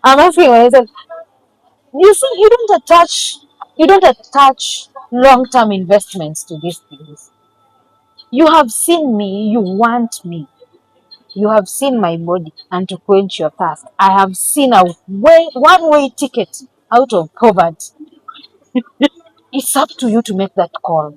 I'm asking myself. You see, you don't attach long-term investments to these things. You have seen me, you want me. You have seen my body, and to quench your thirst, I have seen a one-way ticket out of poverty. It's up to you to make that call.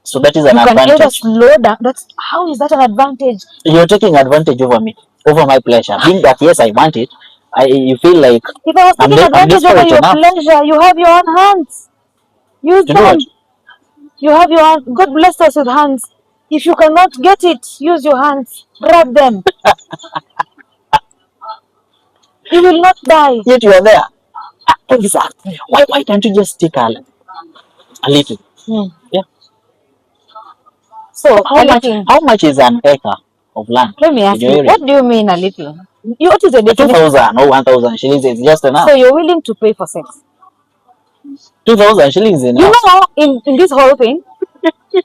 So that is an You can either advantage. slow down. That's how is that an advantage? You're taking advantage over me, over my pleasure. Being that yes, I want it, you feel like If I was taking I'm advantage over desperate your enough pleasure, you have your own hands. Use to do it. them. You have your hand. God bless us with hands. If you cannot get it, use your hands. Grab them. You will not die. Yet you are there. Exactly. Why can't you just take a little? Hmm. Yeah. So How a much? little. How much is an acre of land Let me in ask your you, area? what do you mean a little? What is the Two definition? thousand or 1,000 shillings is just enough. So you're willing to pay for sex? 2,000 shillings is You enough. know, in this whole thing,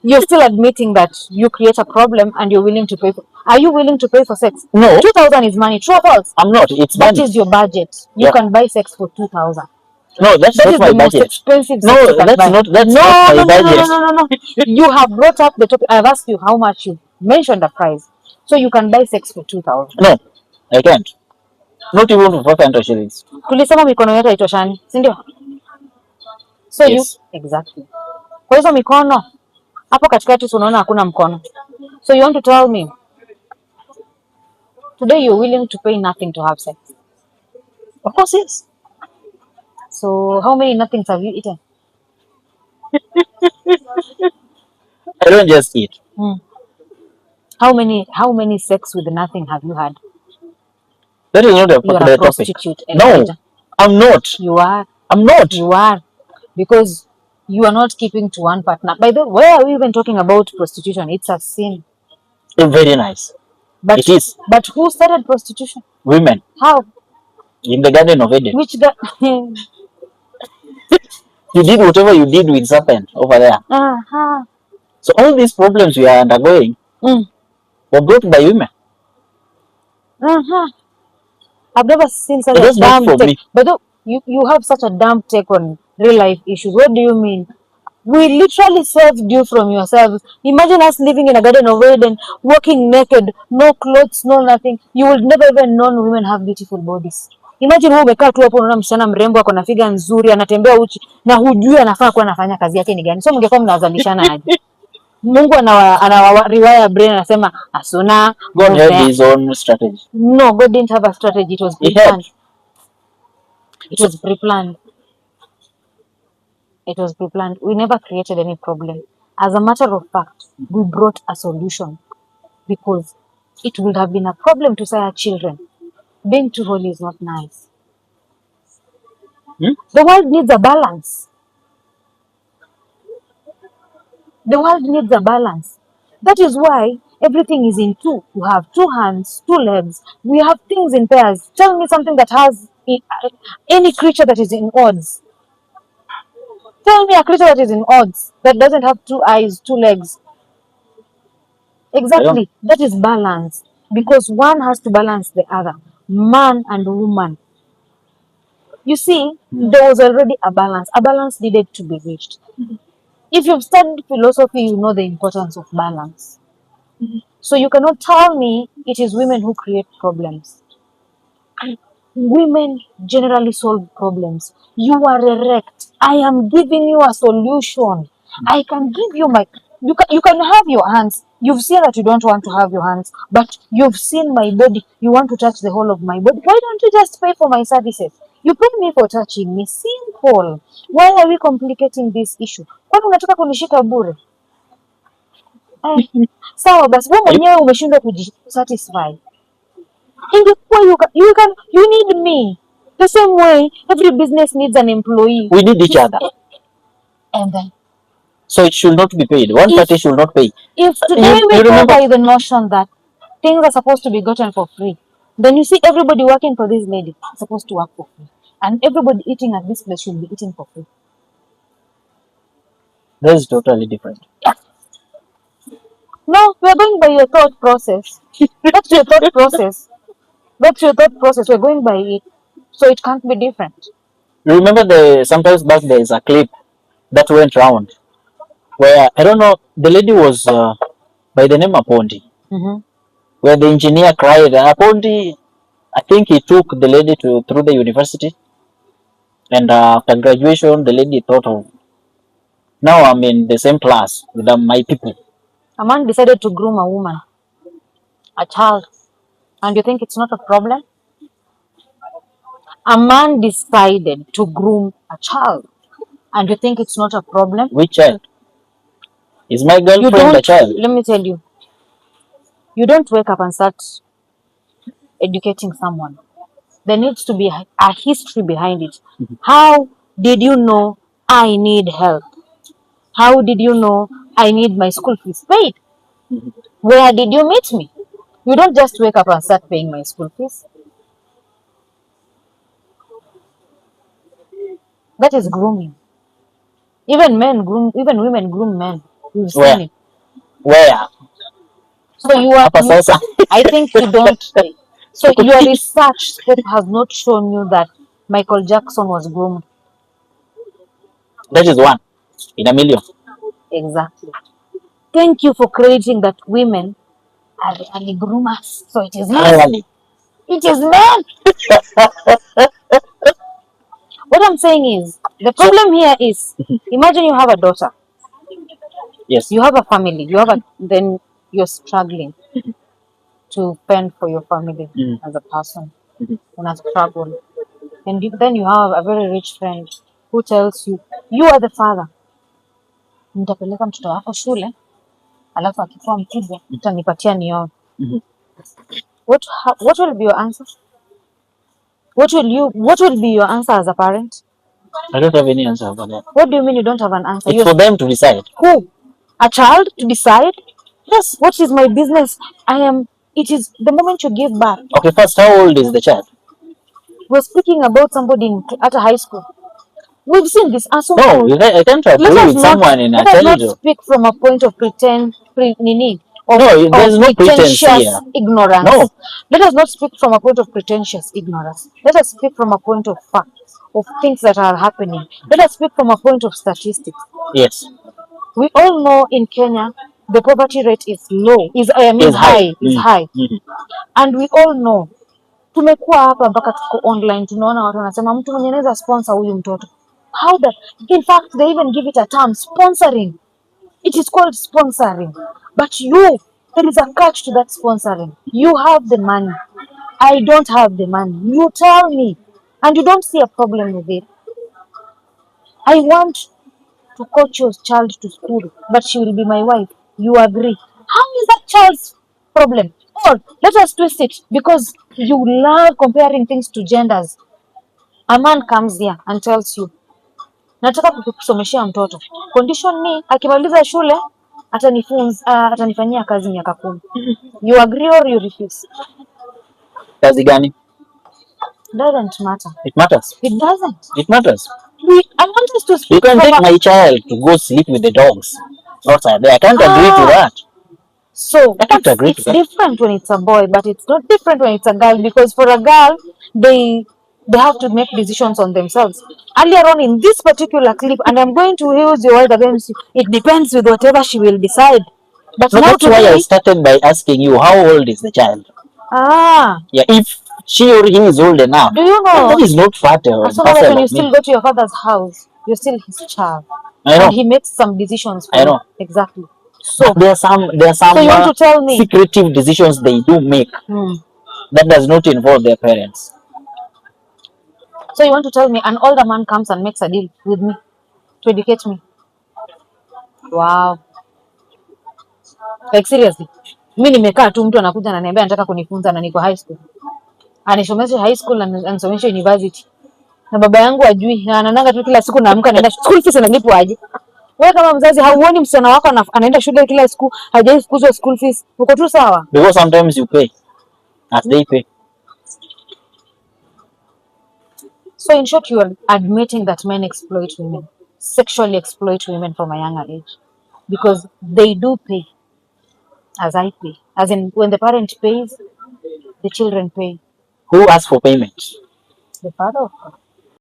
you're still admitting that you create a problem and you're willing to pay for. Are you willing to pay for sex? No, 2,000 is money. True or false? I'm not. It's That money. is your budget. You Yeah. can buy sex for 2,000. No, that's That not is my the most budget. expensive sex you No, can that's buy. not. That's No, not my no, no, no, no, budget. no, no, no. You have brought up the topic. I've asked you how much you mentioned the price. So you can buy sex for 2,000. No, I can't. Not even for 500 shillings. Tulisema mikono yote haitoshani, si ndio? So you Yes. exactly. Kwa hizo mikono hapo katikati tunaona hakuna mkono. So you want to tell me today you're willing to pay nothing to have sex. Of course, yes. So how many nothings have you eaten? I don't just eat. Hmm. How many sex with nothing have you had? That is not a You are a popular topic. prostitute, No, Elijah. I'm not. You are. I'm not. You are. Because you are not keeping to one partner. By the way, why are we even talking about prostitution? It's a sin. Very nice. But It is. but who started prostitution? Women How? in the Garden of Eden. Which guy? You did whatever you did with serpent over there. Uh-huh. So all these problems we are undergoing Mm. were brought by women. Uh-huh. I've never seen such It a was not dumb for take. me. But you have such a dumb take on real life issues. What do you mean? We literally saved you from yourselves. Imagine us living in a Garden of Eden, walking naked, no clothes, no nothing. You would never even know women have beautiful bodies. Imagine wewe umekaa tu hapo unaona msichana mrembo ako na figa nzuri anatembea uchi na hujui anafaa kuwa anafanya kazi yake ni gani. So mngekuwa mnazalishana aje? Mungu anawa brain anasema asuna God go had there. his own strategy. No, God didn't have a strategy. It was He had. pre-planned. It was pre-planned. It was pre-planned. We never created any problem. As a matter of fact, we brought a solution because it would have been a problem to say our children. Being too holy is not nice. Hmm? The world needs a balance. The world needs a balance. That is why everything is in two. You have two hands, two legs. We have things in pairs. Tell me something that has any creature that is in odds. Tell me a creature that is in odds that doesn't have two eyes, two legs. I don't. Exactly. That is balance. Because one has to balance the other. Man and woman. You see, there was already a balance. A balance needed to be reached. If you've studied philosophy, you know the importance of balance. So you cannot tell me it is women who create problems. Women generally solve problems. You are erect. I am giving you a solution. I can give you my. You can have your hands. You've seen that you don't want to have your hands, but you've seen my body. You want to touch the whole of my body. Why don't you just pay for my services? You pay me for touching me. Simple. Why are we complicating this issue? Kwani unataka kunishika bure? Sawa basi, wewe Are you? mwenyewe umeshindwa kujisatisfy. Ingekuwa you need me. The same way every business needs an employee. We need each other. And then So it should not be paid. One party should not pay. if today You we go remember? by the notion that things are supposed to be gotten for free, then you see everybody working for this lady is supposed to work for free. And everybody eating at this place should be eating for free. That is totally different. No, we are going by your thought process. That's your thought process. That's your thought process. We're going by it. So it can't be different. Remember sometimes back there is a clip that went round where I don't know, the lady was by the name Apondi, Mm-hmm. where the engineer cried. Apondi, I think he took the lady to through the university, and after graduation, the lady thought of, now I'm in the same class with my people. A man decided to groom a woman, a child, and you think it's not a problem? A man decided to groom a child, and you think it's not a problem? Which child? Is my You girlfriend a don't, child? let me tell you, you don't wake up and start educating someone. There needs to be a history behind it. How did you know I need help? How did you know I need my school fees paid? Where did you meet me? You don't just wake up and start paying my school fees. That is grooming. Even men groom, even women groom men. You've Where? seen it. Where? So you are. Hapa sasa. I think you don't. So your research scope has not shown you that Michael Jackson was groomed. That is one in a million. Exactly. Thank you for creating that women are really groomers. So it is men. Really? It is men. What I'm saying is the So problem here is imagine you have a daughter, yes. you have a family, then you're struggling to fend for your family as a person in a struggle. And then you have a very rich friend who tells you, you are the father, nitapeleka mtoto wako shule, alafu akikuwa mkubwa utanipatia nione. What will be your answer? What will be your answer as a parent? I don't have any answer for that. What do you mean you don't have an answer? It's for them to decide. Who? A child to decide? Yes. What is my business? It is the moment you give back. Okay, first, how old is the child? We're speaking about somebody at a high school. We've seen this. And so No, I can't agree with someone in a let us not childhood. speak from a point of No, there's no pretense pretentious here. ignorance. No. Let us not speak from a point of pretentious ignorance. Let us speak from a point of fact, of things that are happening. Let us speak from a point of statistics. Yes. We all know in Kenya the poverty rate is low, It's high. is high. And we all know tumekuwa hapa mpaka tuko online, tunaona watu wanasema mtu mwenye anaweza sponsor huyu mtoto. How the In fact they even give it a term, sponsoring. It is called sponsoring. But there is a catch to that sponsoring. You have the money. I don't have the money. You tell me. And you don't see a problem with it. I want to coach your child to school, but she will be my wife. You agree? How is that child's problem? Or let us twist it because you love comparing things to genders. A man comes here and tells you, nataka kukusomeshea mtoto. Condition ni akimaliza shule atanifanyia kazi miaka 10. You agree or you refuse? Kazi gani? Doesn't matter. It matters. It doesn't. It matters. I want us to speak You can take my child to go sleep with the dogs outside there. I can't agree to that. So I can't agree to it's that. different when it's a boy, but it's not different when it's a girl because for a girl, they have to make decisions on themselves. Earlier on in this particular clip, and I'm going to use your word against you, it depends with whatever she will decide. But No, now that's why I today, started by asking you, how old is the child? Yeah, if she or he is old enough, do you know? that is not fatal. As soon as when you still go to your father's house, you're still his child, I know. and he makes some decisions for I you. know. Exactly. So there are some So you want to tell me? secretive decisions they do make that does not involve their parents. So you want to tell me an older man comes and makes a deal with me to educate me? Wow. Like seriously. Mimi nimekaa tu mtu anakuja ananiambia anataka kunifunza na niko high school. Anisomeshe high school na anisomeshe university. Na baba yangu ajui, na anananga tu kila siku naamka naenda school fees inalipwa aje. Wewe kama mzazi hauoni msichana wako anaenda shule kila siku, hajaifukuzwa school fees. Uko tu sawa? Because sometimes you pay as they pay. So in short, you are admitting that men exploit women, sexually exploit women from a younger age, because they do pay, as I pay. As in, when the parent pays, the children pay. Who asks for payment? the father of her.